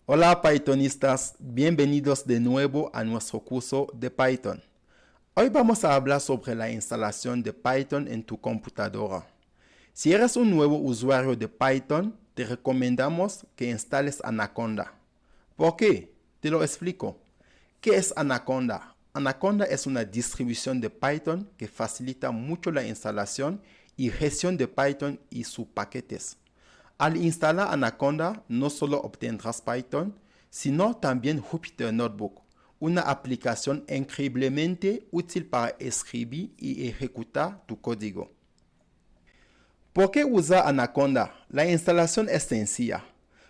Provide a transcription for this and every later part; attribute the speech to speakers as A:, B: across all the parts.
A: Hola Pythonistas, bienvenidos de nuevo a nuestro curso de Python. Hoy vamos a hablar sobre la instalación de Python en tu computadora. Si eres un nuevo usuario de Python, te recomendamos que instales Anaconda. ¿Por qué? Te lo explico. ¿Qué es Anaconda? Anaconda es una distribución de Python que facilita mucho la instalación y gestión de Python y sus paquetes. Al instalar Anaconda, no solo obtendrás Python, sino también Jupyter Notebook, una aplicación increíblemente útil para escribir y ejecutar tu código. ¿Por qué usar Anaconda? La instalación es sencilla.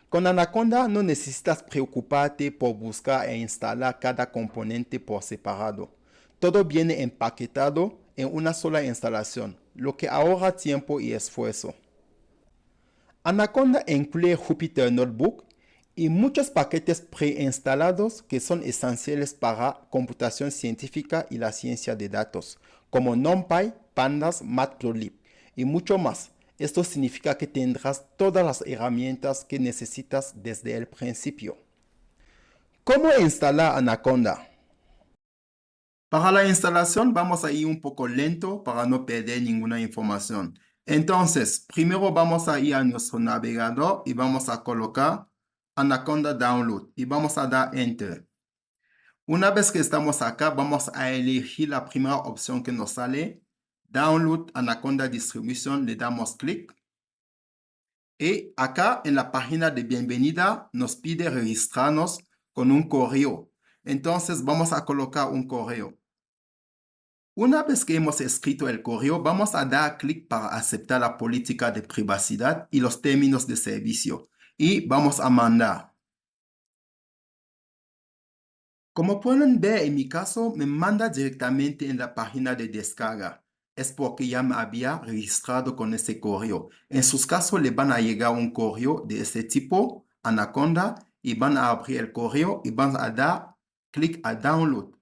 A: Con Anaconda no necesitas preocuparte por buscar e instalar cada componente por separado. Todo viene empaquetado en una sola instalación, lo que ahorra tiempo y esfuerzo. Anaconda incluye Jupyter Notebook y muchos paquetes preinstalados que son esenciales para computación científica y la ciencia de datos, como NumPy, Pandas, Matplotlib y mucho más. Esto significa que tendrás todas las herramientas que necesitas desde el principio. ¿Cómo instalar Anaconda? Para la instalación vamos a ir un poco lento para no perder ninguna información. Entonces, primero vamos a ir a nuestro navegador y vamos a colocar Anaconda Download y vamos a dar Enter. Una vez que estamos acá, vamos a elegir la primera opción que nos sale, Download Anaconda Distribution, le damos clic. Y acá en la página de bienvenida nos pide registrarnos con un correo. Entonces vamos a colocar un correo. Una vez que hemos escrito el correo, vamos a dar clic para aceptar la política de privacidad y los términos de servicio. Y vamos a mandar. Como pueden ver, en mi caso, me manda directamente en la página de descarga. Es porque ya me había registrado con ese correo. En sus casos, le van a llegar un correo de ese tipo, Anaconda, y van a abrir el correo y van a dar clic a download.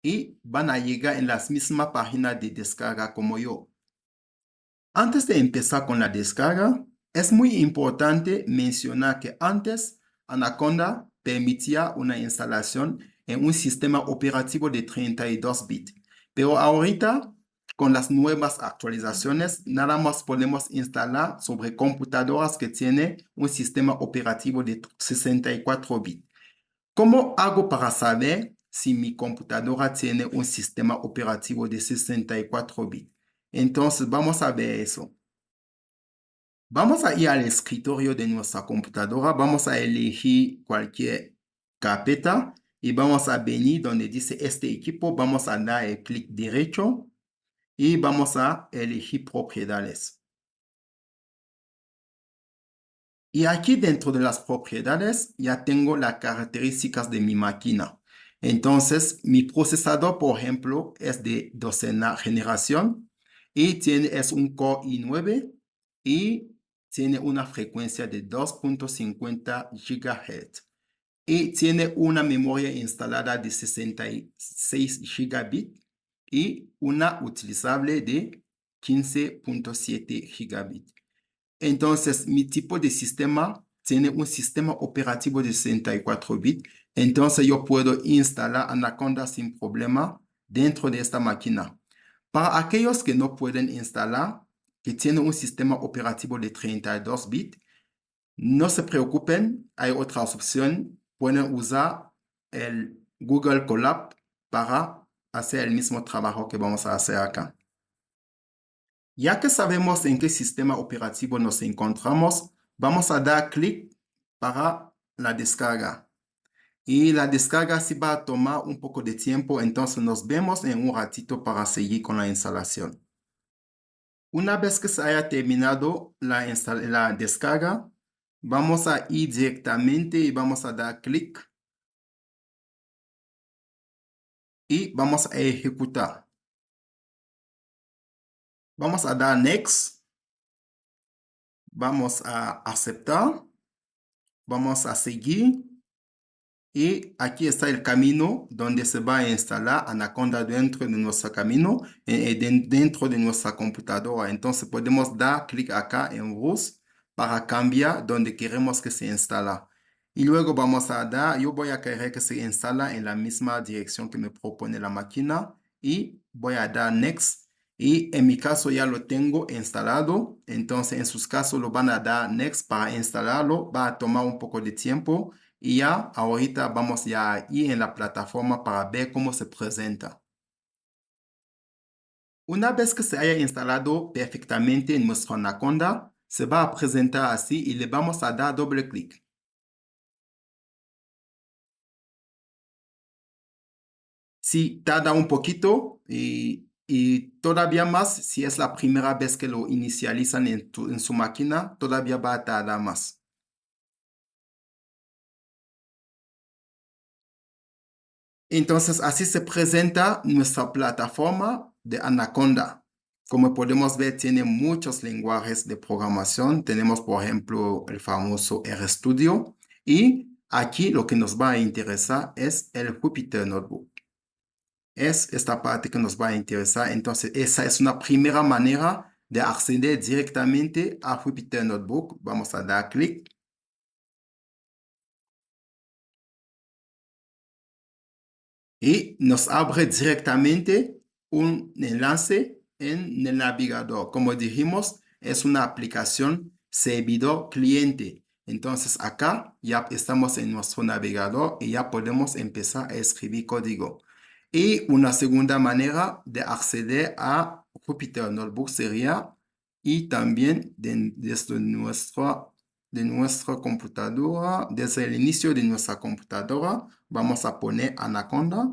A: Y van a llegar en las mismas páginas de descarga como yo. Antes de empezar con la descarga, es muy importante mencionar que antes Anaconda permitía una instalación en un sistema operativo de 32 bits, pero ahorita con las nuevas actualizaciones nada más podemos instalar sobre computadoras que tienen un sistema operativo de 64 bits. ¿Cómo hago para saber si mi computadora tiene un sistema operativo de 64 bits? Entonces, vamos a ver eso. Vamos a ir al escritorio de nuestra computadora, vamos a elegir cualquier carpeta y vamos a venir donde dice este equipo, vamos a dar el clic derecho y vamos a elegir propiedades. Y aquí dentro de las propiedades ya tengo las características de mi máquina. Entonces, mi procesador, por ejemplo, es de 12ª generación y es un Core i9 y tiene una frecuencia de 2.50 GHz y tiene una memoria instalada de 66 gigabits y una utilizable de 15.7 gigabits. Entonces, mi tipo de sistema tiene un sistema operativo de 64 bits. Entonces, yo puedo instalar Anaconda sin problema dentro de esta máquina. Para aquellos que no pueden instalar, que tienen un sistema operativo de 32 bits, no se preocupen, hay otras opciones. Pueden usar el Google Colab para hacer el mismo trabajo que vamos a hacer acá. Ya que sabemos en qué sistema operativo nos encontramos, vamos a dar clic para la descarga. Y la descarga sí va a tomar un poco de tiempo, entonces nos vemos en un ratito para seguir con la instalación. Una vez que se haya terminado la descarga, vamos a ir directamente y vamos a dar clic y vamos a ejecutar. Vamos a dar Next, vamos a aceptar, vamos a seguir. Y aquí está el camino donde se va a instalar Anaconda dentro de nuestro camino, dentro de nuestra computadora. Entonces podemos dar clic acá en Rus para cambiar donde queremos que se instala. Y luego vamos a dar, yo voy a querer que se instala en la misma dirección que me propone la máquina y voy a dar Next. Y en mi caso ya lo tengo instalado, entonces en sus casos lo van a dar Next para instalarlo, va a tomar un poco de tiempo y ya ahorita vamos ya a ir en la plataforma para ver cómo se presenta. Una vez que se haya instalado perfectamente en nuestro Anaconda, se va a presentar así y le vamos a dar doble clic. Sí, tarda un poquito y todavía más si es la primera vez que lo inicializan en su máquina, todavía va a tardar más. Entonces, así se presenta nuestra plataforma de Anaconda. Como podemos ver, tiene muchos lenguajes de programación. Tenemos, por ejemplo, el famoso RStudio. Y aquí lo que nos va a interesar es el Jupyter Notebook. Es esta parte que nos va a interesar. Entonces, esa es una primera manera de acceder directamente a Jupyter Notebook. Vamos a dar clic. Y nos abre directamente un enlace en el navegador. Como dijimos, es una aplicación servidor cliente. Entonces acá ya estamos en nuestro navegador y ya podemos empezar a escribir código. Y una segunda manera de acceder a Jupyter Notebook sería y también desde nuestra computadora, desde el inicio de nuestra computadora, vamos a poner Anaconda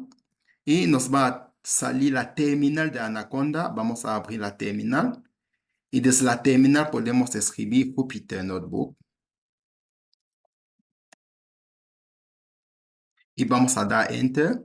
A: y nos va a salir la terminal de Anaconda. Vamos a abrir la terminal y desde la terminal podemos escribir Jupyter Notebook y vamos a dar Enter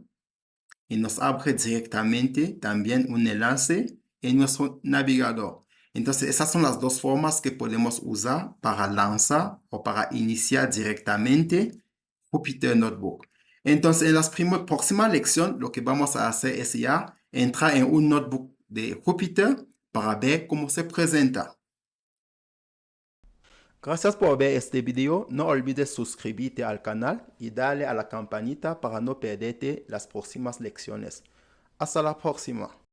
A: y nos abre directamente también un enlace en nuestro navegador. Entonces, esas son las dos formas que podemos usar para lanzar o para iniciar directamente Jupyter Notebook. Entonces, en la próxima lección, lo que vamos a hacer es ya entrar en un notebook de Jupyter para ver cómo se presenta. Gracias por ver este video. No olvides suscribirte al canal y darle a la campanita para no perderte las próximas lecciones. Hasta la próxima.